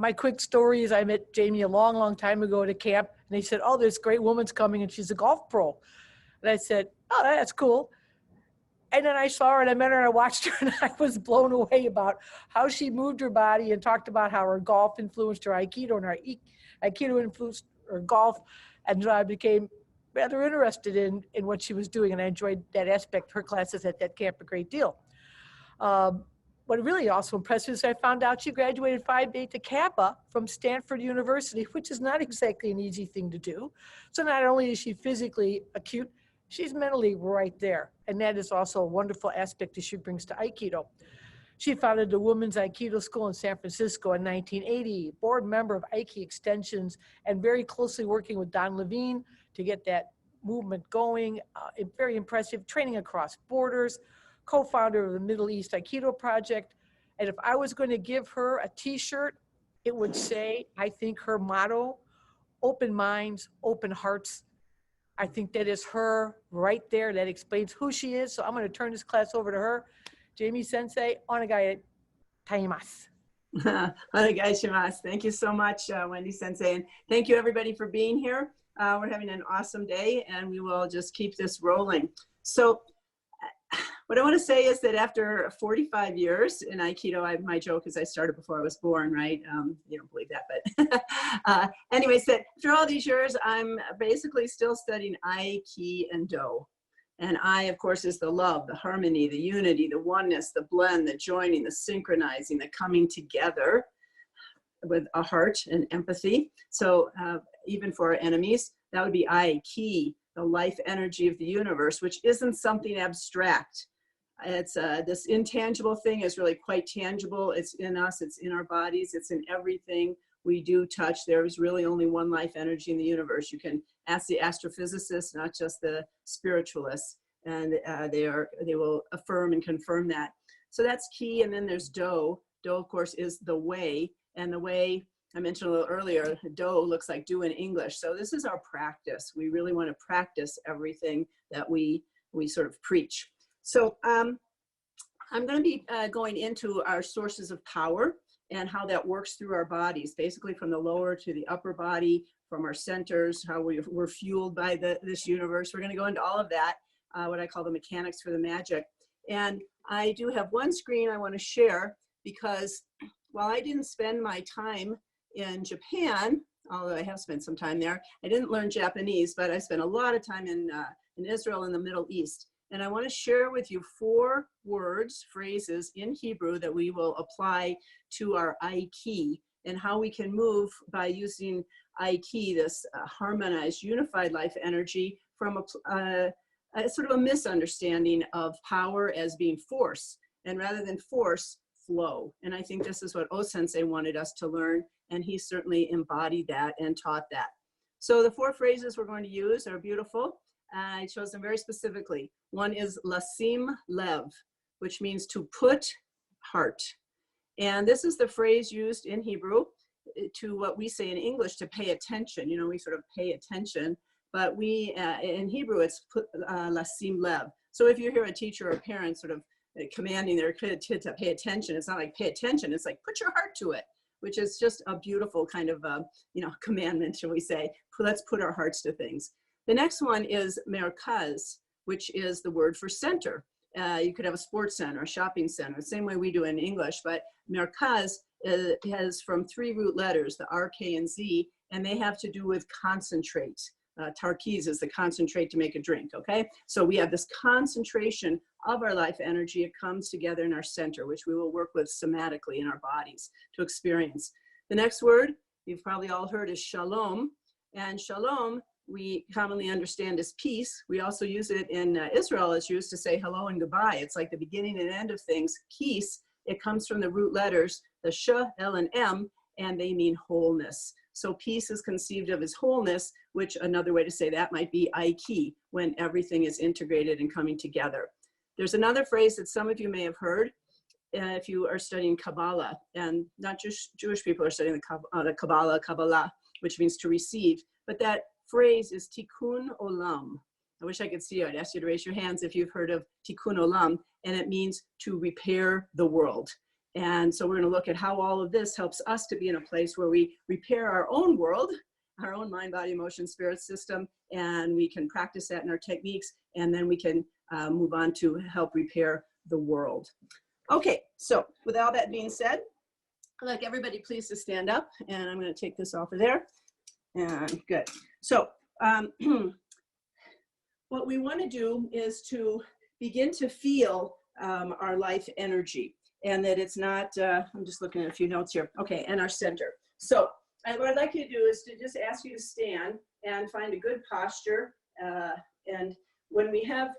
my quick story is I met Jamie a long, long time ago at a camp, and they said, oh, this great woman's coming, and she's a golf pro. And I said, oh, that's cool. And then I saw her, and I met her, and I watched her, and I was blown away about how she moved her body and talked about how her golf influenced her Aikido, and her Aikido influenced her golf. And so I became rather interested in what she was doing, and I enjoyed that aspect, her classes at that camp a great deal. What really also impressed me is I found out she graduated 5'8" to Kappa from Stanford University, which is not exactly an easy thing to do. So not only is she physically acute, she's mentally right there. And that is also a wonderful aspect that she brings to Aikido. She founded the Women's Aikido School in San Francisco in 1980, board member of Aiki Extensions, and very closely working with Don Levine to get that movement going. Very impressive, training across borders, co-founder of the Middle East Aikido Project. And if I was going to give her a t-shirt, it would say, I think her motto, open minds, open hearts. I think that is her right there. That explains who she is. So I'm going to turn this class over to her. Jamie Sensei, onegai taimasu. Onegai shimasu. Thank you so much, Wendy Sensei. And thank you everybody for being here. We're having an awesome day, and we will just keep this rolling. So what I want to say is that after 45 years in Aikido, my joke is I started before I was born, right? You don't believe that, but anyways, that after all these years, I'm basically still studying Aiki and Do. And I, of course, is the love, the harmony, the unity, the oneness, the blend, the joining, the synchronizing, the coming together with a heart and empathy. So even for our enemies, that would be Aiki, the life energy of the universe, which isn't something abstract. It's this intangible thing is really quite tangible. It's in us, it's in our bodies, it's in everything we do touch. There is really only one life energy in the universe. You can ask the astrophysicists, not just the spiritualists, and they will affirm and confirm that. So that's key. And then there's Do. Do, of course, is the way, and the way I mentioned a little earlier, Do looks like do in English. So this is our practice. We really want to practice everything that we sort of preach. So I'm going to be going into our sources of power and how that works through our bodies, basically from the lower to the upper body, from our centers, how we're fueled by this universe. We're going to go into all of that, what I call the mechanics for the magic. And I do have one screen I want to share, because while I didn't spend my time in Japan, although I have spent some time there, I didn't learn Japanese, but I spent a lot of time in Israel and the Middle East. And I want to share with you 4 words, phrases in Hebrew that we will apply to our Aiki, and how we can move by using Aiki, this harmonized, unified life energy, from a sort of a misunderstanding of power as being force, and rather than force, flow. And I think this is what O-sensei wanted us to learn, and he certainly embodied that and taught that. So the 4 phrases we're going to use are beautiful. I chose them very specifically. One is lasim lev, which means to put heart. And this is the phrase used in Hebrew to what we say in English, to pay attention. You know, we sort of pay attention, but we, in Hebrew, it's put lasim lev. So if you hear a teacher or a parent sort of commanding their kid to pay attention, it's not like pay attention, it's like put your heart to it, which is just a beautiful kind of, you know, commandment, shall we say. Let's put our hearts to things. The next one is merkaz, which is the word for center. You could have a sports center, a shopping center, the same way we do in English, but merkaz has from 3 root letters, the R, K, and Z, and they have to do with concentrate. Tarkiz is the concentrate to make a drink, okay? So we have this concentration of our life energy. It comes together in our center, which we will work with somatically in our bodies to experience. The next word you've probably all heard is shalom, and shalom we commonly understand as peace. We also use it in Israel. It's used to say hello and goodbye. It's like the beginning and end of things. Peace, it comes from the root letters, the sh, L, and M, and they mean wholeness. So peace is conceived of as wholeness, which another way to say that might be Aiki, when everything is integrated and coming together. There's another phrase that some of you may have heard if you are studying Kabbalah, and not just Jewish people are studying the Kabbalah, which means to receive, but that phrase is tikkun olam. I wish I could see you. I'd ask you to raise your hands if you've heard of tikkun olam, and it means to repair the world. And so we're going to look at how all of this helps us to be in a place where we repair our own world, our own mind, body, emotion, spirit system, and we can practice that in our techniques, and then we can move on to help repair the world. Okay, so with all that being said, I'd like everybody please to stand up, and I'm going to take this off of there. And good. So what we want to do is to begin to feel our life energy, and that it's not, I'm just looking at a few notes here. Okay, and our center. So what I'd like you to do is to just ask you to stand and find a good posture. And when we have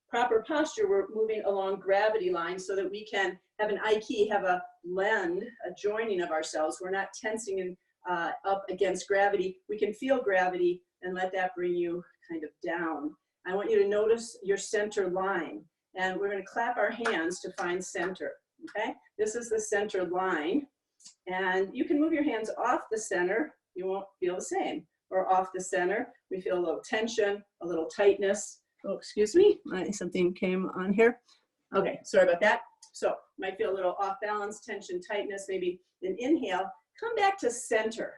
proper posture, we're moving along gravity lines so that we can have an Aiki, have a blend, a joining of ourselves. We're not tensing and up against gravity. We can feel gravity and let that bring you kind of down. I want you to notice your center line, and we're going to clap our hands to find center. Okay, this is the center line, and you can move your hands off the center. You won't feel the same. Or off the center, we feel a little tension, a little tightness. Oh, excuse me, something came on here. Okay, sorry about that. So might feel a little off balance, tension, tightness, maybe an inhale. Come back to center.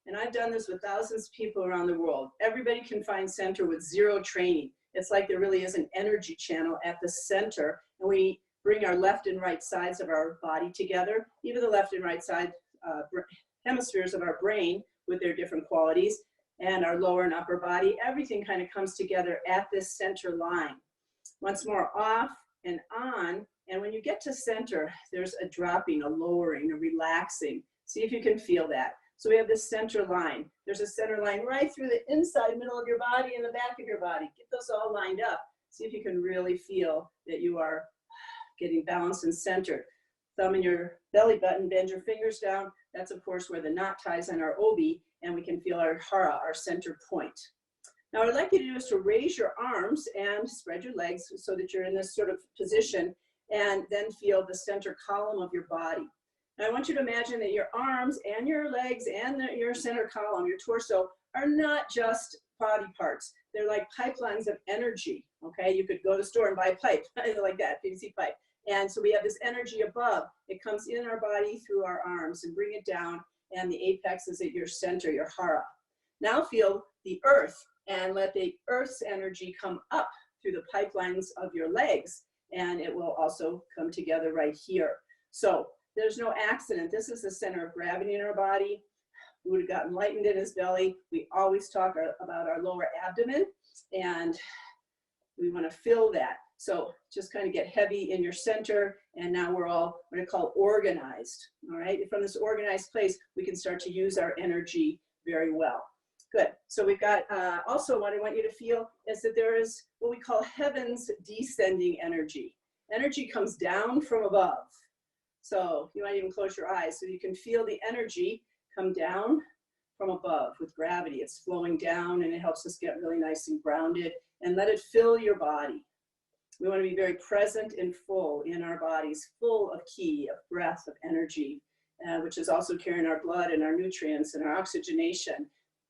And I've done this with thousands of people around the world. Everybody can find center with zero training. It's like there really is an energy channel at the center, and we bring our left and right sides of our body together, even the left and right side hemispheres of our brain with their different qualities, and our lower and upper body. Everything kind of comes together at this center line. Once more, off and on. And when you get to center, there's a dropping, a lowering, a relaxing. See if you can feel that. So we have this center line. There's a center line right through the inside middle of your body and the back of your body. Get those all lined up. See if you can really feel that you are getting balanced and centered. Thumb in your belly button, bend your fingers down. That's of course where the knot ties in our obi, and we can feel our hara, our center point. Now what I'd like you to do is to raise your arms and spread your legs so that you're in this sort of position, and then feel the center column of your body. Now I want you to imagine that your arms and your legs and your center column, your torso, are not just body parts. They're like pipelines of energy, okay? You could go to the store and buy a pipe, like that, PVC pipe. And so we have this energy above. It comes in our body through our arms and bring it down, and the apex is at your center, your hara. Now feel the earth, and let the earth's energy come up through the pipelines of your legs, and it will also come together right here. So there's no accident. This is the center of gravity in our body. Buddha got enlightened in his belly. We always talk about our lower abdomen, and we want to fill that. So just kind of get heavy in your center, and now we're all what I call organized. All right, from this organized place, we can start to use our energy very well. Good. So we've got also what I want you to feel is that there is what we call heaven's descending energy. Energy comes down from above. So you might even close your eyes so you can feel the energy come down from above with gravity. It's flowing down, and it helps us get really nice and grounded, and let it fill your body. We want to be very present and full in our bodies, full of ki, of breath, of energy, which is also carrying our blood and our nutrients and our oxygenation,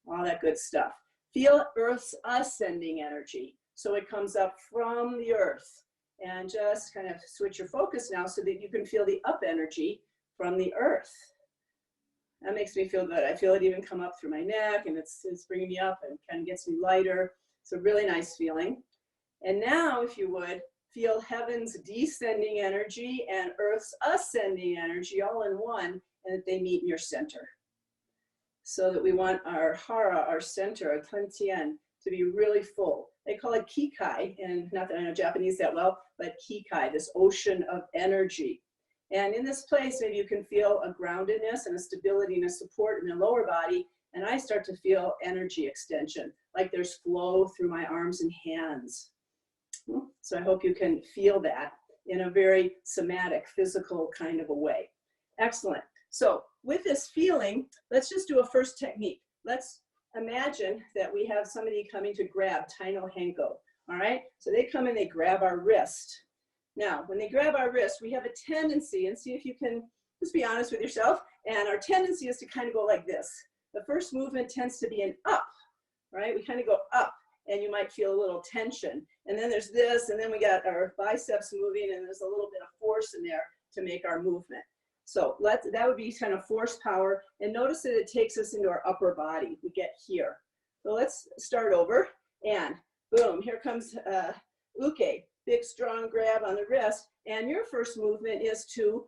all that good stuff. Feel Earth's ascending energy. So it comes up from the earth, and just kind of switch your focus now so that you can feel the up energy from the earth. That makes me feel good. I feel it even come up through my neck, and it's bringing me up and kind of gets me lighter. It's a really nice feeling. And now, if you would, feel heaven's descending energy and earth's ascending energy all in one, and that they meet in your center. So that we want our hara, our center, our tantien, to be really full. They call it kikai, and not that I know Japanese that well, but kikai, this ocean of energy. And in this place, maybe you can feel a groundedness and a stability and a support in the lower body, and I start to feel energy extension, like there's flow through my arms and hands. So I hope you can feel that in a very somatic, physical kind of a way. Excellent. So with this feeling, let's just do a first technique. Let's imagine that we have somebody coming to grab Taino Henko. All right, so they come and they grab our wrist. Now, when they grab our wrist, we have a tendency, and see if you can just be honest with yourself, and our tendency is to kind of go like this. The first movement tends to be an up, right? We kind of go up, and you might feel a little tension. And then there's this, and then we got our biceps moving, and there's a little bit of force in there to make our movement. So that would be kind of force power. And notice that it takes us into our upper body. We get here. So let's start over. And boom, here comes uke. Big, strong grab on the wrist. And your first movement is to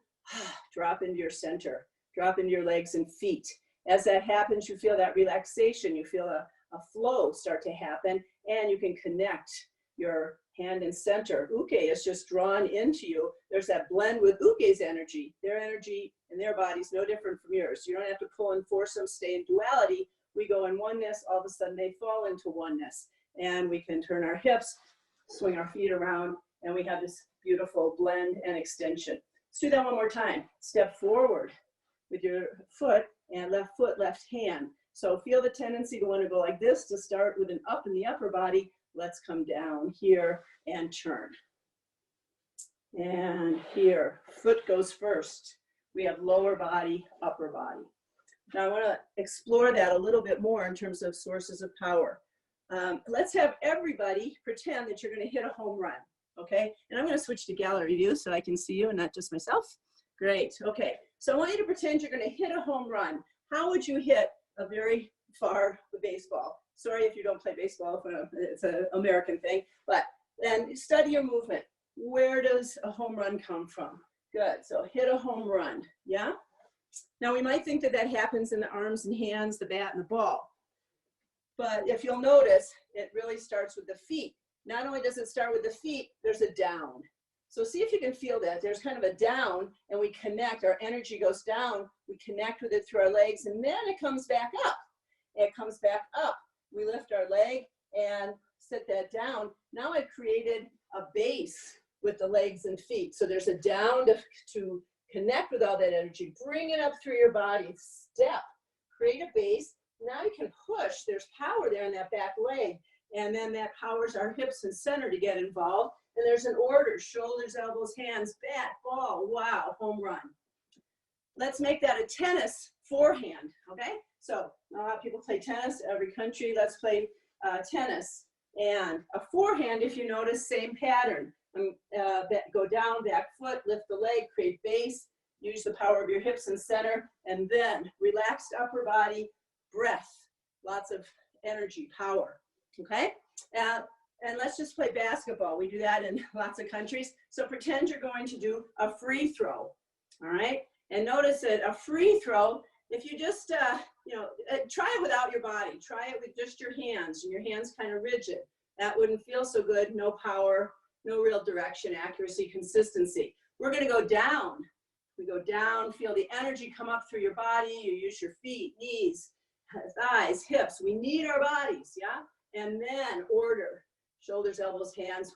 drop into your center. Drop into your legs and feet. As that happens, you feel that relaxation. You feel a flow start to happen. And you can connect your hand and center. Uke is just drawn into you. There's that blend with uke's energy. Their energy and their body's no different from yours. You don't have to pull and force them, stay in duality. We go in oneness, all of a sudden they fall into oneness. And we can turn our hips, swing our feet around, and we have this beautiful blend and extension. Let's do that one more time. Step forward with your foot and left foot, left hand. So feel the tendency to want to go like this to start with an up in the upper body. Let's come down here and turn. And here, foot goes first. We have lower body, upper body. Now I want to explore that a little bit more in terms of sources of power. Let's have everybody pretend that you're going to hit a home run, okay? And I'm going to switch to gallery view so I can see you and not just myself. Great, okay. So I want you to pretend you're going to hit a home run. How would you hit a very far baseball? Sorry if you don't play baseball, it's an American thing, but then study your movement. Where does a home run come from? Good, so hit a home run, yeah? Now we might think that that happens in the arms and hands, the bat and the ball. But if you'll notice, it really starts with the feet. Not only does it start with the feet, there's a down. So see if you can feel that. There's kind of a down and we connect, our energy goes down, we connect with it through our legs and then it comes back up. It comes back up. We lift our leg and set that down. Now I've created a base with the legs and feet. So there's a down to connect with all that energy. Bring it up through your body. Step. Create a base. Now you can push. There's power there in that back leg. And then that powers our hips and center to get involved. And there's an order. Shoulders, elbows, hands, bat, ball. Wow, home run. Let's make that a tennis forehand, okay? So a lot of people play tennis, every country, let's play tennis. And a forehand, if you notice, same pattern. Go down, back foot, lift the leg, create base, use the power of your hips and center, and then relaxed upper body, breath, lots of energy, power, okay? And let's just play basketball. We do that in lots of countries. So pretend you're going to do a free throw, all right? And notice that a free throw, if you just, try it without your body. Try it with just your hands, and your hands kind of rigid. That wouldn't feel so good. No power, no real direction, accuracy, consistency. We're going to go down. We go down, feel the energy come up through your body. You use your feet, knees, thighs, hips. We need our bodies, yeah? And then order. Shoulders, elbows, hands.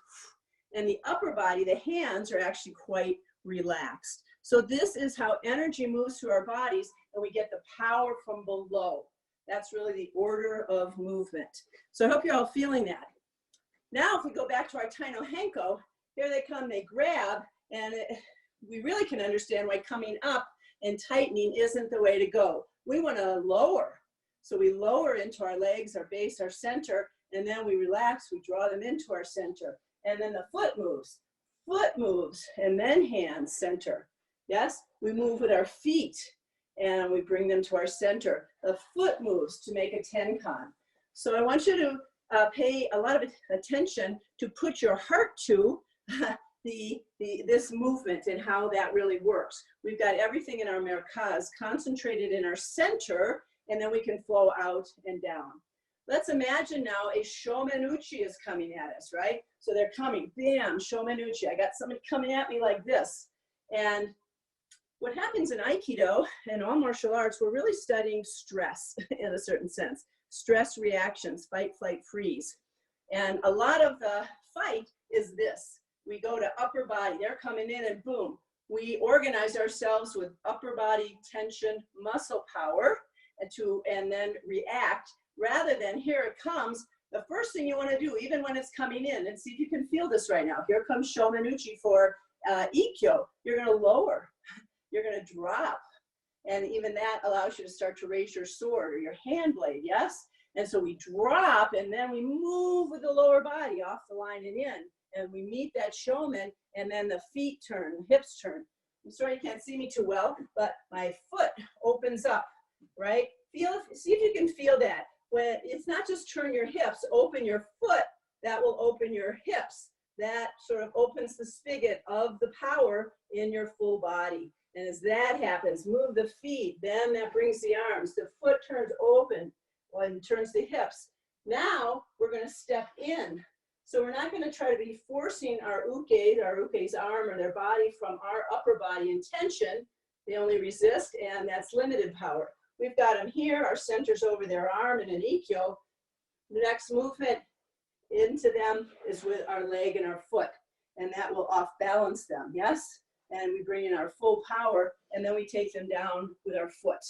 And the upper body, the hands are actually quite relaxed. So this is how energy moves through our bodies and we get the power from below. That's really the order of movement. So I hope you're all feeling that. Now if we go back to our Taino Henko, here they come, they grab, and we really can understand why coming up and tightening isn't the way to go. We want to lower. So we lower into our legs, our base, our center, and then we relax, we draw them into our center. And then the foot moves, and then hands, center. Yes, we move with our feet and we bring them to our center. The foot moves to make a tenkan. So I want you to pay a lot of attention to put your heart to this movement and how that really works. We've got everything in our merkaz concentrated in our center, and then we can flow out and down. Let's imagine now a shomenuchi is coming at us, right? So they're coming, bam, shomenuchi. I got somebody coming at me like this. And what happens in Aikido and all martial arts, we're really studying stress in a certain sense. Stress reactions, fight, flight, freeze. And a lot of the fight is this. We go to upper body, they're coming in and boom. We organize ourselves with upper body tension, muscle power, and then react, rather than here it comes. The first thing you want to do, even when it's coming in, and see if you can feel this right now. Here comes shomenuchi for ikkyo. You're going to lower. You're going to drop. And even that allows you to start to raise your sword or your hand blade, yes? And so we drop and then we move with the lower body off the line and in. And we meet that shomen, and then the feet turn, the hips turn. I'm sorry you can't see me too well, but my foot opens up, right? See if you can feel that. When it's not just turn your hips, open your foot, that will open your hips. That sort of opens the spigot of the power in your full body. And as that happens, move the feet, then that brings the arms. The foot turns open and turns the hips. Now we're going to step in. So we're not going to try to be forcing our uke's arm or their body from our upper body in tension. They only resist, and that's limited power. We've got them here, our center's over their arm in an ikkyo. The next movement into them is with our leg and our foot, and that will off balance them, yes? And we bring in our full power, and then we take them down with our foot.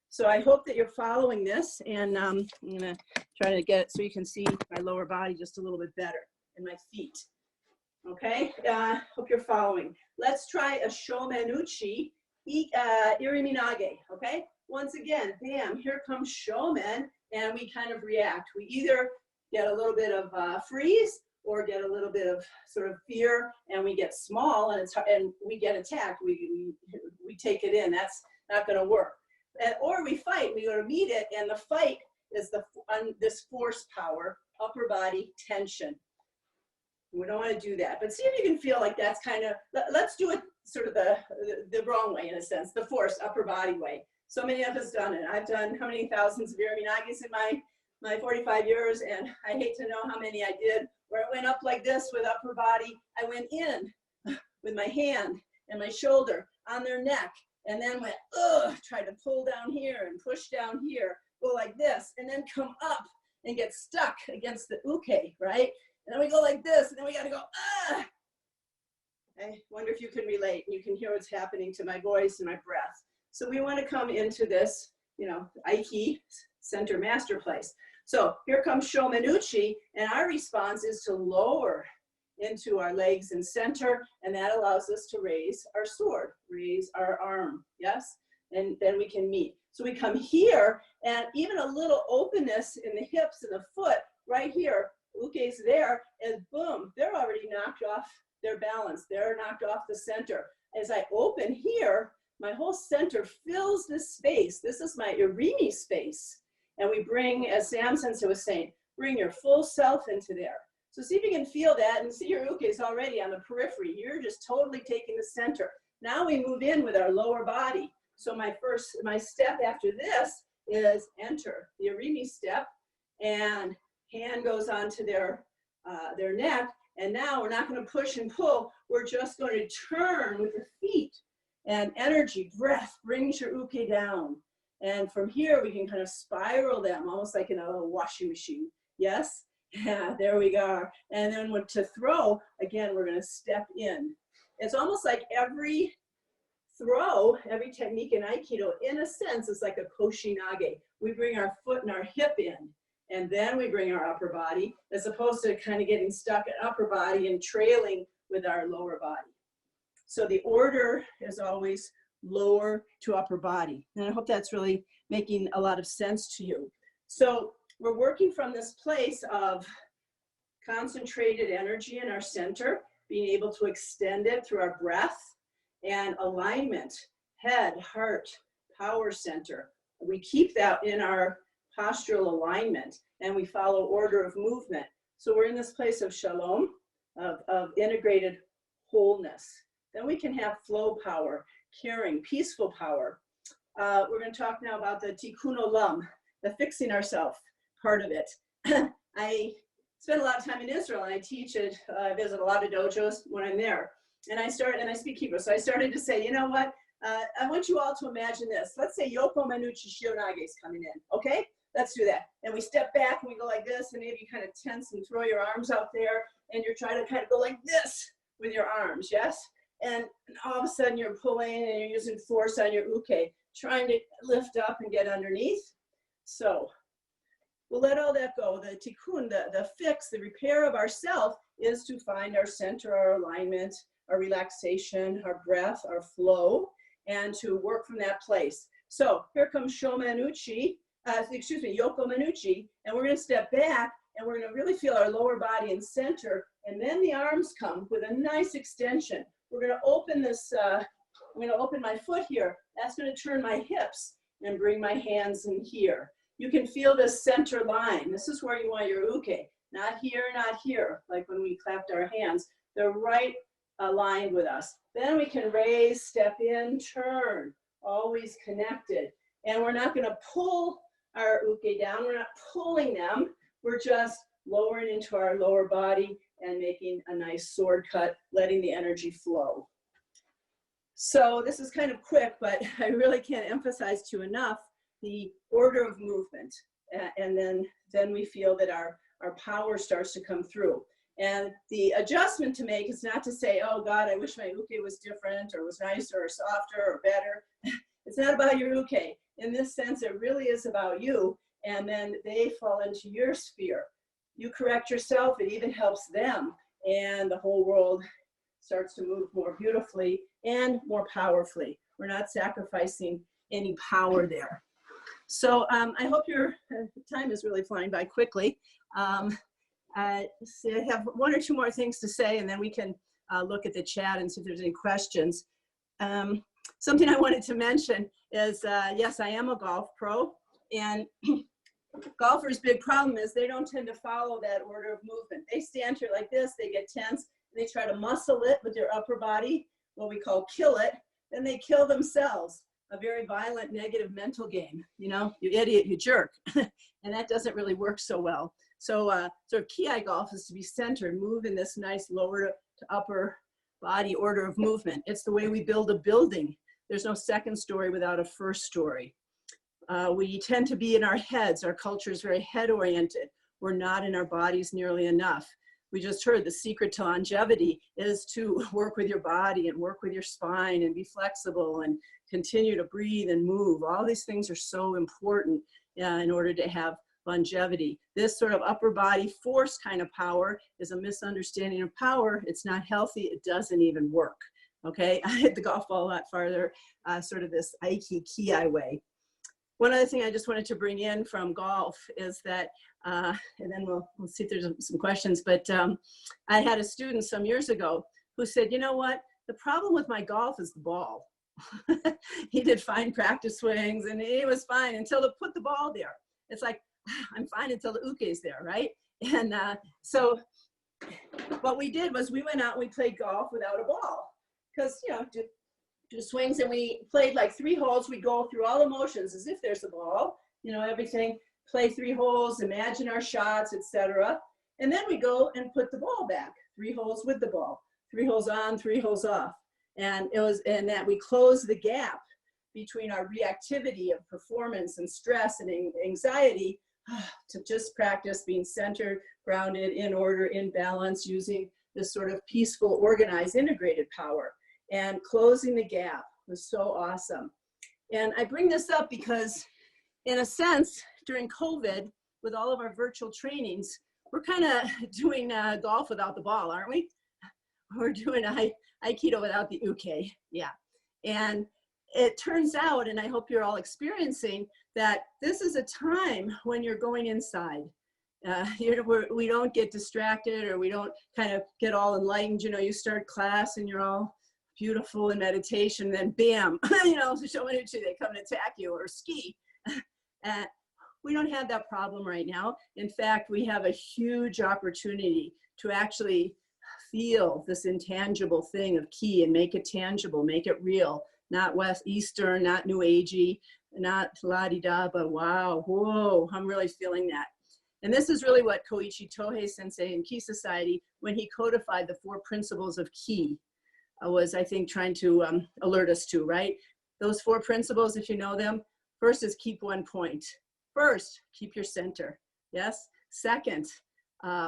So I hope that you're following this, and I'm gonna try to get it so you can see my lower body just a little bit better, and my feet. Okay, hope you're following. Let's try a shomenuchi, iriminage, okay? Once again, bam, here comes shomen, and we kind of react. We either get a little bit of freeze, or get a little bit of sort of fear, and we get small, and we get attacked. We take it in. That's not going to work. Or we fight. We go to meet it, and the fight is this force power, upper body tension. We don't want to do that. But see if you can feel like that's kind of. Let's do it sort of the wrong way in a sense, the force upper body way. So many of us done it. I've done how many thousands of iriminages in my 45 years, and I hate to know how many I did, where it went up like this with upper body. I went in with my hand and my shoulder on their neck, and then went, tried to pull down here and push down here, go like this, and then come up and get stuck against the uke, right? And then we go like this, and then we gotta go, I wonder if you can relate, and you can hear what's happening to my voice and my breath. So we wanna come into this, Aiki center master place. So here comes shomenuchi, and our response is to lower into our legs and center, and that allows us to raise our sword, raise our arm, yes? And then we can meet. So we come here, and even a little openness in the hips and the foot, right here, uke's there, and boom, they're already knocked off their balance. They're knocked off the center. As I open here, my whole center fills this space. This is my irimi space. And we bring, as Sam Sensei was saying, bring your full self into there. So see if you can feel that, and see your uke is already on the periphery. You're just totally taking the center. Now we move in with our lower body. So my step after this is enter, the irimi step, and hand goes onto their neck. And now we're not going to push and pull. We're just going to turn with the feet. And energy, breath, brings your uke down. And from here, we can kind of spiral them, almost like in a little washing machine. Yes? Yeah, there we go. And then to throw, again, we're going to step in. It's almost like every throw, every technique in Aikido, in a sense, is like a koshinage. We bring our foot and our hip in, and then we bring our upper body, as opposed to kind of getting stuck at upper body and trailing with our lower body. So the order is always lower to upper body. And I hope that's really making a lot of sense to you. So we're working from this place of concentrated energy in our center, being able to extend it through our breath and alignment, head, heart, power center. We keep that in our postural alignment, and we follow order of movement. So we're in this place of shalom, of integrated wholeness. Then we can have flow power, caring, peaceful power. We're going to talk now about the tikkun olam, the fixing ourselves part of it. I spend a lot of time in Israel, and I teach it. I visit a lot of dojos when I'm there, and I speak Hebrew. So I started to say, you know what? I want you all to imagine this. Let's say Yoko Manuchi Shionage is coming in. Okay, let's do that. And we step back and we go like this, and maybe you kind of tense and throw your arms out there, and you're trying to kind of go like this with your arms. Yes. And all of a sudden you're pulling and you're using force on your uke, trying to lift up and get underneath. So we'll let all that go. The tikkun, the fix, the repair of ourself is to find our center, our alignment, our relaxation, our breath, our flow, and to work from that place. So here comes Yoko Manuchi, and we're going to step back, and we're going to really feel our lower body and center, and then the arms come with a nice extension. We're going to open this I'm going to open my foot here. That's going to turn my hips and bring my hands in here. You can feel this center line. This is where you want your uke. Not here, like when we clapped our hands. They're right aligned with us. Then we can raise, step in, turn, always connected. And we're not going to pull our uke down. We're not pulling them. We're just lowering into our lower body and making a nice sword cut, letting the energy flow. So this is kind of quick, but I really can't emphasize to you enough the order of movement. And then we feel that our power starts to come through. And the adjustment to make is not to say, oh God, I wish my uke was different or was nicer or softer or better. It's not about your uke. In this sense, it really is about you. And then they fall into your sphere. You correct yourself, it even helps them. And the whole world starts to move more beautifully and more powerfully. We're not sacrificing any power there. So I hope your time is really flying by quickly. I have one or two more things to say, and then we can look at the chat and see if there's any questions. Something I wanted to mention is, yes, I am a golf pro, and golfers' big problem is they don't tend to follow that order of movement. They stand here like this, they get tense, they try to muscle it with their upper body, what we call kill it, then they kill themselves. A very violent, negative mental game. You know, you idiot, you jerk. And that doesn't really work so well. So sort of ki golf is to be centered, move in this nice lower to upper body order of movement. It's the way we build a building. There's no second story without a first story. We tend to be in our heads. Our culture is very head-oriented. We're not in our bodies nearly enough. We just heard the secret to longevity is to work with your body and work with your spine and be flexible and continue to breathe and move. All these things are so important in order to have longevity. This sort of upper body force kind of power is a misunderstanding of power. It's not healthy. It doesn't even work. Okay, I hit the golf ball a lot farther, sort of this Aiki ki way. One other thing I just wanted to bring in from golf is that, and then we'll see if there's some questions, but I had a student some years ago who said, you know what, the problem with my golf is the ball. He did fine practice swings and he was fine until they put the ball there. It's like, I'm fine until the uke is there, right? And so what we did was we went out and we played golf without a ball. Because, you know, do swings, and we played like 3 holes. We go through all the motions as if there's a ball, you know, everything, play 3 holes, imagine our shots, etc. And then we go and put the ball back, 3 holes with the ball, 3 holes on, 3 holes off. And it was, and that we close the gap between our reactivity of performance and stress and anxiety to just practice being centered, grounded, in order, in balance, using this sort of peaceful, organized, integrated power. And closing the gap was so awesome. And I bring this up because, in a sense, during COVID, with all of our virtual trainings, we're kind of doing golf without the ball, aren't we? We're doing Aikido without the uke, yeah. And it turns out, and I hope you're all experiencing, that this is a time when you're going inside. We don't get distracted, or we don't kind of get all enlightened. You know, you start class and you're all beautiful in meditation, then bam, you know, Shomanuchi, they come and attack you, or ski. We don't have that problem right now. In fact, we have a huge opportunity to actually feel this intangible thing of ki and make it tangible, make it real, not West Eastern, not New Agey, not la-di-da, but wow, whoa, I'm really feeling that. And this is really what Koichi Tohei Sensei in Ki Society, when he codified the 4 principles of ki, was, I think, trying to alert us to, right? Those 4 principles, if you know them, first is keep one point. First, keep your center, yes? Second,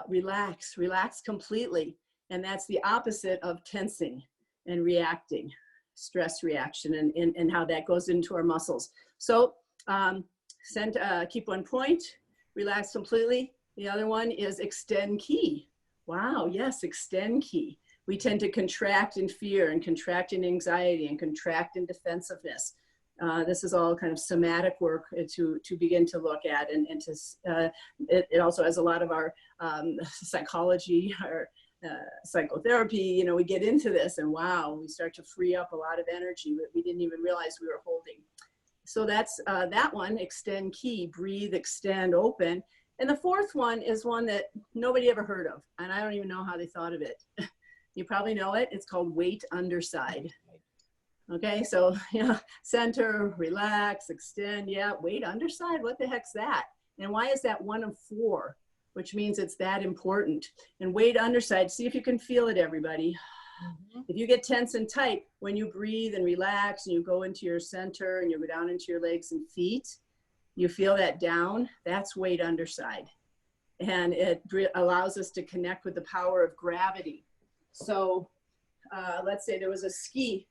relax completely. And that's the opposite of tensing and reacting, stress reaction, and how that goes into our muscles. So keep one point, relax completely. The other one is extend ki. Wow, yes, extend ki. We tend to contract in fear and contract in anxiety and contract in defensiveness. This is all kind of somatic work to begin to look at, and it also has a lot of our psychology, our psychotherapy, you know, we get into this and wow, we start to free up a lot of energy that we didn't even realize we were holding. So that's that one, extend key, breathe, extend, open. And the fourth one is one that nobody ever heard of. And I don't even know how they thought of it. You probably know it. It's called wait underside. Okay, so, you know, center, relax, extend. Yeah, wait underside. What the heck's that? And why is that one of four? Which means it's that important. And wait underside. See if you can feel it, everybody. If you get tense and tight, when you breathe and relax and you go into your center and you go down into your legs and feet, you feel that down, that's weight underside. And it allows us to connect with the power of gravity. So let's say there was a ski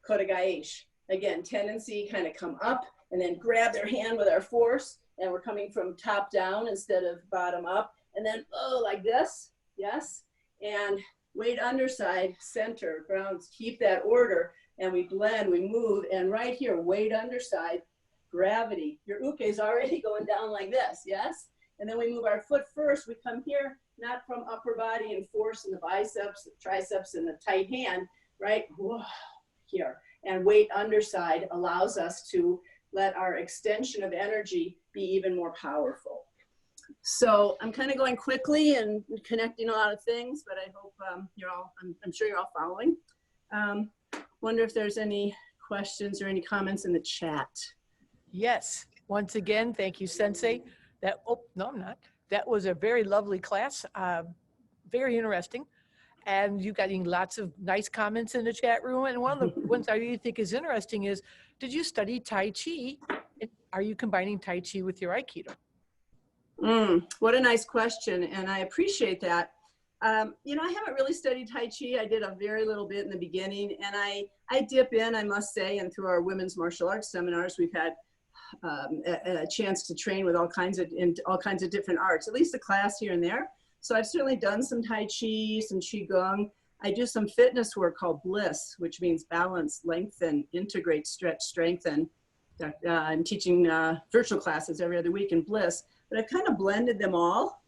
kodagaish. Again, tendency kind of come up and then grab their hand with our force. And we're coming from top down instead of bottom up. And then, oh, like this, yes. And weight underside, center, grounds, keep that order. And we blend, we move. And right here, weight underside, gravity. Your uke is already going down like this, yes? And then we move our foot first. We come here, not from upper body and force in the biceps, the triceps, and the tight hand, right? Whoa, here. And weight underside allows us to let our extension of energy be even more powerful. So I'm kind of going quickly and connecting a lot of things, but I hope you're all, I'm sure you're all following. Wonder if there's any questions or any comments in the chat. Yes. Once again, thank you, Sensei. That, oh, no, I'm not. That was a very lovely class. Very interesting. And you got lots of nice comments in the chat room. And one of the ones I really think is interesting is, did you study Tai Chi? Are you combining Tai Chi with your Aikido? What a nice question. And I appreciate that. You know, I haven't really studied Tai Chi. I did a very little bit in the beginning. And I dip in, I must say, and through our women's martial arts seminars, we've had a chance to train with all kinds of different arts, at least a class here and there. So I've certainly done some Tai Chi, some Qigong. I do some fitness work called Bliss, which means balance, lengthen, integrate, stretch, strengthen. I'm teaching virtual classes every other week in Bliss, but I've kind of blended them all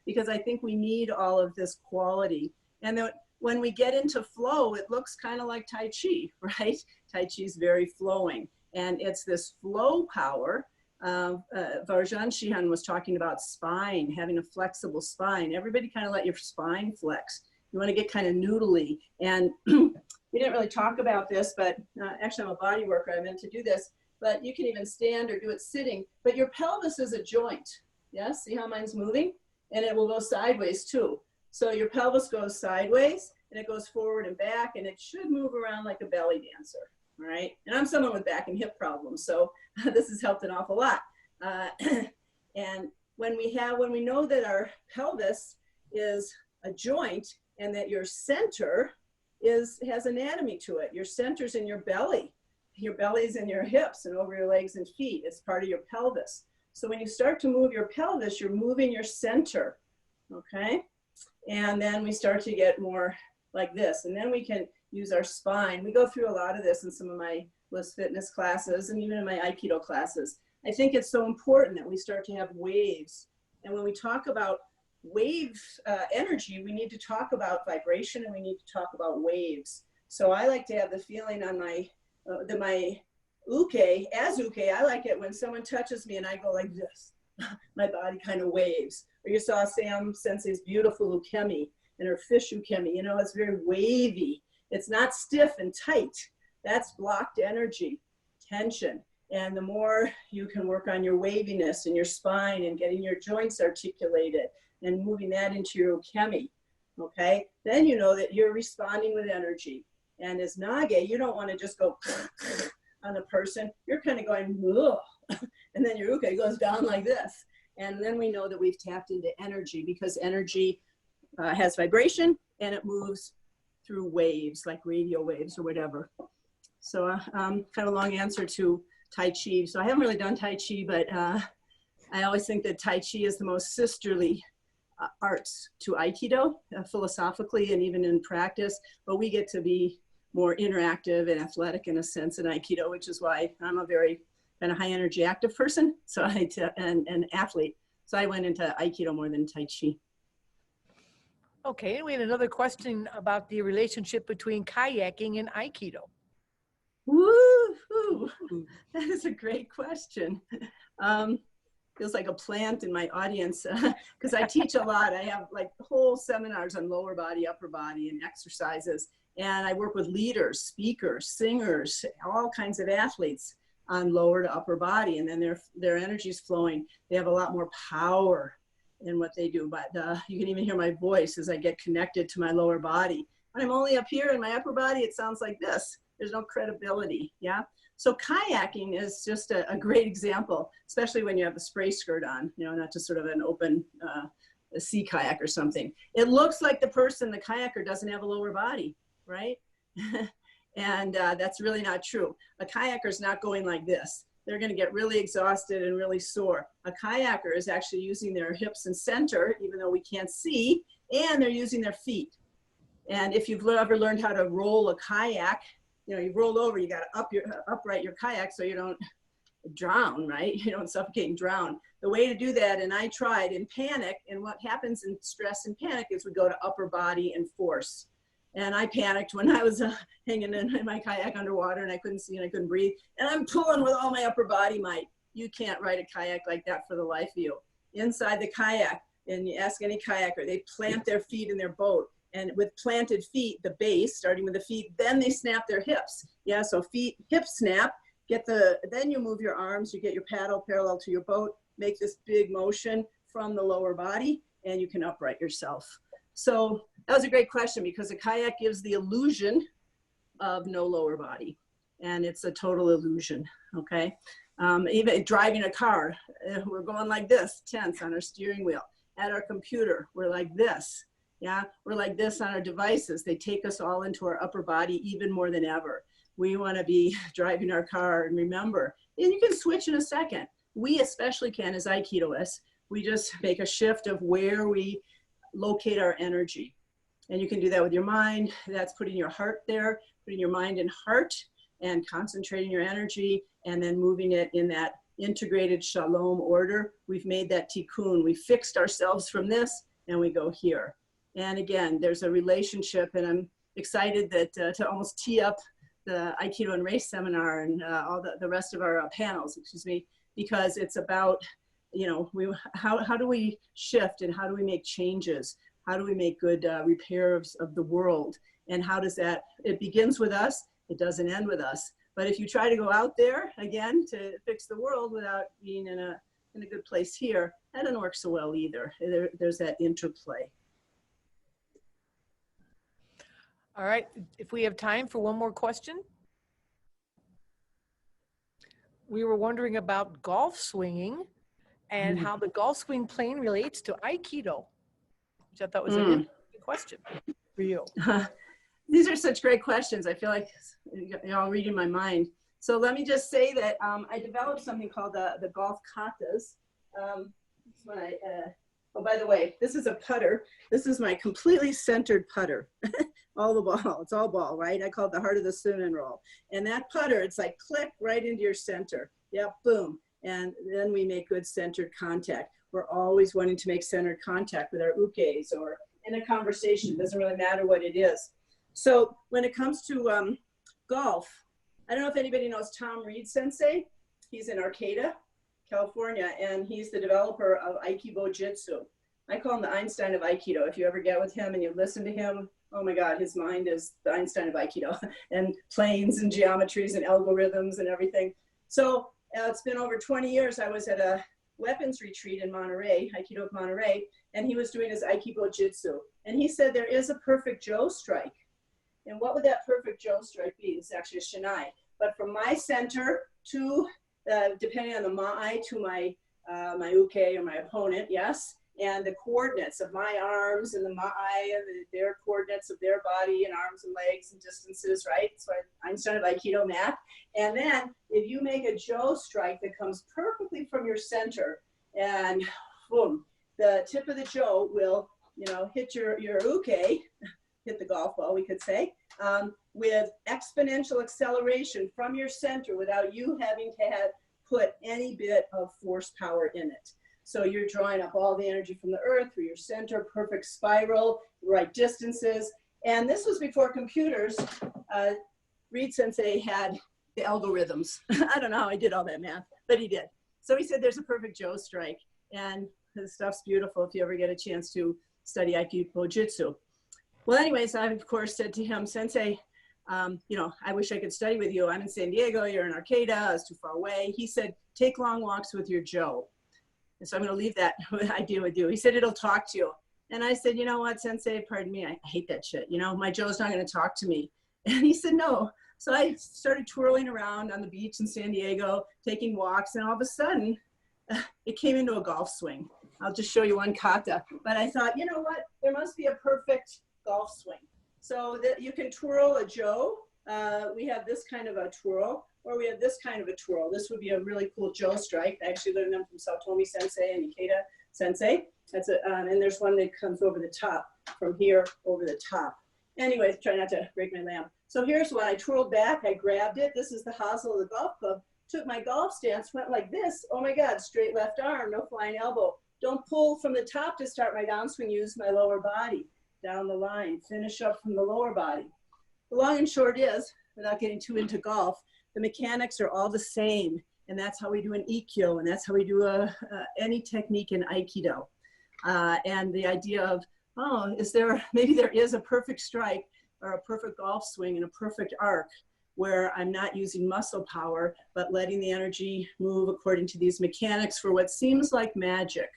because I think we need all of this quality. And then when we get into flow, it looks kind of like Tai Chi, right? Tai Chi is very flowing. And it's this flow power. Varjan Shihan was talking about spine, having a flexible spine. Everybody kind of let your spine flex. You want to get kind of noodly. And we didn't really talk about this, but actually I'm a body worker. I meant to do this, but you can even stand or do it sitting. But your pelvis is a joint. Yes, see how mine's moving? And it will go sideways too. So your pelvis goes sideways and it goes forward and back, and it should move around like a belly dancer. All right, and I'm someone with back and hip problems, so this has helped an awful lot. And when we know that our pelvis is a joint and that your center has anatomy to it, your center's in your belly is in your hips and over your legs and feet. It's part of your pelvis. So when you start to move your pelvis, you're moving your center, okay? And then we start to get more like this, and then we can use our spine. We go through a lot of this in some of my Bliss Fitness classes and even in my Aikido classes. I think it's so important that we start to have waves. And when we talk about wave energy, we need to talk about vibration and we need to talk about waves. So I like to have the feeling on my uke, I like it when someone touches me and I go like this. My body kind of waves. Or you saw Sam Sensei's beautiful ukemi and her fish ukemi. You know, it's very wavy. It's not stiff and tight. That's blocked energy, tension. And the more you can work on your waviness and your spine and getting your joints articulated and moving that into your ukemi, okay? Then you know that you're responding with energy. And as Nage, you don't want to just go on the person. You're kind of going, ugh. And then your uke goes down like this. And then we know that we've tapped into energy, because energy has vibration and it moves through waves, like radio waves or whatever. So kind of a long answer to Tai Chi. So I haven't really done Tai Chi, but I always think that Tai Chi is the most sisterly arts to Aikido, philosophically and even in practice. But we get to be more interactive and athletic in a sense in Aikido, which is why I'm a very kind of high energy active person, so and athlete. So I went into Aikido more than Tai Chi. Okay, and we had another question about the relationship between kayaking and Aikido. Woo-hoo. That is a great question. Feels like a plant in my audience because I teach a lot. I have like whole seminars on lower body, upper body, and exercises. And I work with leaders, speakers, singers, all kinds of athletes on lower to upper body. And then their energy's flowing. They have a lot more power in what they do. But you can even hear my voice as I get connected to my lower body. When I'm only up here in my upper body, it sounds like this. There's no credibility, yeah? So kayaking is just a great example, especially when you have a spray skirt on, you know, not just sort of an open a sea kayak or something. It looks like the person, the kayaker, doesn't have a lower body, right? And that's really not true. A kayaker is not going like this. They're going to get really exhausted and really sore. A kayaker is actually using their hips and center, even though we can't see, and they're using their feet. And if you've ever learned how to roll a kayak, you know, you roll over, you got to upright your kayak so you don't drown, right? You don't suffocate and drown. The way to do that, and I tried in panic, and what happens in stress and panic is we go to upper body and force. And I panicked when I was hanging in my kayak underwater and I couldn't see and I couldn't breathe. And I'm pulling with all my upper body might. You can't ride a kayak like that for the life of you. Inside the kayak, and you ask any kayaker, they plant their feet in their boat. And with planted feet, the base, starting with the feet, then they snap their hips. Yeah, so feet, hips snap, then you move your arms, you get your paddle parallel to your boat, make this big motion from the lower body, and you can upright yourself. So that was a great question because a kayak gives the illusion of no lower body. And it's a total illusion, okay? Even driving a car, we're going like this, tense on our steering wheel. At our computer, we're like this. Yeah, we're like this on our devices. They take us all into our upper body even more than ever. We want to be driving our car and remember, and you can switch in a second. We especially can as Aikidoists. We just make a shift of where we locate our energy. And you can do that with your mind. That's putting your heart there, putting your mind and heart and concentrating your energy and then moving it in that integrated Shalom order. We've made that tikkun. We fixed ourselves from this and we go here. And again, there's a relationship, and I'm excited that to almost tee up the Aikido and Race seminar and all the rest of our panels, excuse me, because it's about, you know, how do we shift and how do we make changes? How do we make good repairs of the world? And how does that, it begins with us, it doesn't end with us. But if you try to go out there, again, to fix the world without being in a good place here, that doesn't work so well either. There's that interplay. All right, if we have time for one more question. We were wondering about golf swinging and how the golf swing plane relates to Aikido, which I thought was an interesting question for you. These are such great questions. I feel like you're all reading my mind. So let me just say that I developed something called the golf katas. Oh, by the way, this is a putter. This is my completely centered putter. All the ball, it's all ball, right? I call it the heart of the cinnamon roll. And that putter, it's like click right into your center. Yep, boom. And then we make good centered contact. We're always wanting to make centered contact with our ukes or in a conversation. It doesn't really matter what it is. So when it comes to golf, I don't know if anybody knows Tom Reed Sensei. He's in Arcata, California, and he's the developer of Aikido Jitsu. I call him the Einstein of Aikido. If you ever get with him and you listen to him, oh my God, his mind is the Einstein of Aikido and planes and geometries and algorithms and everything. So it's been over 20 years. I was at a weapons retreat in Monterey, Aikido of Monterey, and he was doing his Aikido Jitsu. And he said there is a perfect Joe strike. And what would that perfect Joe strike be? It's actually a shinai. But from my center to, depending on the ma'ai, to my uke or my opponent, yes, and the coordinates of my arms and the ma'ai and their coordinates of their body and arms and legs and distances, right? So Einstein of Aikido math. And then if you make a Joe strike that comes perfectly from your center and boom, the tip of the Joe will, you know, hit your uke, hit the golf ball, we could say, with exponential acceleration from your center without you having to put any bit of force power in it. So you're drawing up all the energy from the earth through your center, perfect spiral, right distances. And this was before computers. Reed Sensei had the algorithms. I don't know how he did all that math, but he did. So he said there's a perfect Joe strike, and his stuff's beautiful if you ever get a chance to study Aikido Jitsu. Well, anyways, I of course said to him, Sensei, you know, I wish I could study with you. I'm in San Diego, you're in Arcata, it's too far away. He said, take long walks with your Joe. And so I'm going to leave that idea with you. He said, it'll talk to you. And I said, you know what, Sensei, pardon me, I hate that shit. You know, my Joe's not going to talk to me. And he said, no. So I started twirling around on the beach in San Diego, taking walks, and all of a sudden, it came into a golf swing. I'll just show you one kata. But I thought, you know what, there must be a perfect golf swing. So that you can twirl a Joe. We have this kind of a twirl, or we have this kind of a twirl. This would be a really cool Joe strike. I actually learned them from Satomi Sensei and Ikeda Sensei. That's and there's one that comes over the top, from here over the top. Anyways, try not to break my lamp. So here's one. I twirled back, I grabbed it. This is the hosel of the golf club. Took my golf stance, went like this. Oh my God, straight left arm, no flying elbow. Don't pull from the top to start my downswing, use my lower body. Down the line, finish up from the lower body. The long and short is, without getting too into golf, the mechanics are all the same. And that's how we do an Ikkyo, and that's how we do any technique in Aikido. And the idea of, oh, maybe there is a perfect strike or a perfect golf swing and a perfect arc where I'm not using muscle power, but letting the energy move according to these mechanics for what seems like magic.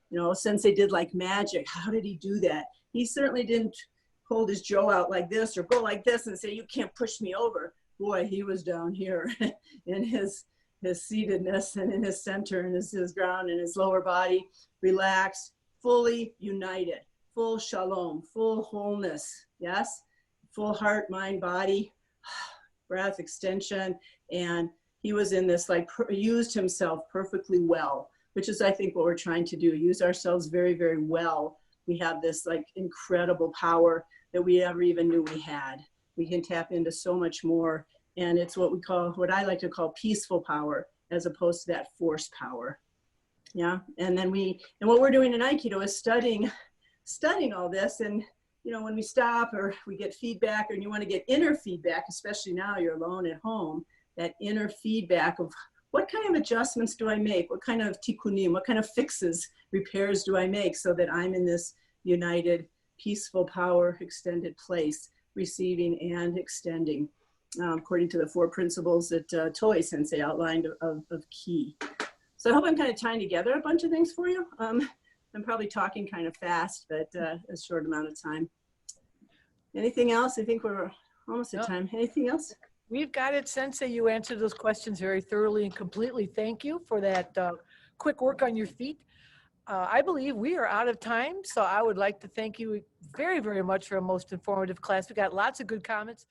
You know, Sensei did like magic. How did he do that? He certainly didn't hold his Joe out like this or go like this and say, you can't push me over. Boy, he was down here in his seatedness and in his center and his ground and his lower body, relaxed, fully united, full shalom, full wholeness, yes? Full heart, mind, body, breath, extension. And he was in this, like, used himself perfectly well, which is, I think, what we're trying to do, use ourselves very, very well. We have this, like, incredible power that we never even knew we had. We can tap into so much more. And it's what I like to call peaceful power, as opposed to that force power. Yeah. And then what we're doing in Aikido is studying all this. And, you know, when we stop or we get feedback, and you want to get inner feedback, especially now you're alone at home, that inner feedback of what kind of adjustments do I make? What kind of tikkunim, what kind of fixes, repairs do I make so that I'm in this united, peaceful power, extended place, receiving and extending, according to the 4 principles that Toi Sensei outlined of Ki. So I hope I'm kind of tying together a bunch of things for you. I'm probably talking kind of fast, but a short amount of time. Anything else? I think we're almost at time. Anything else? We've got it, Sensei. You answered those questions very thoroughly and completely. Thank you for that quick work on your feet. I believe we are out of time, so I would like to thank you very, very much for a most informative class. We got lots of good comments.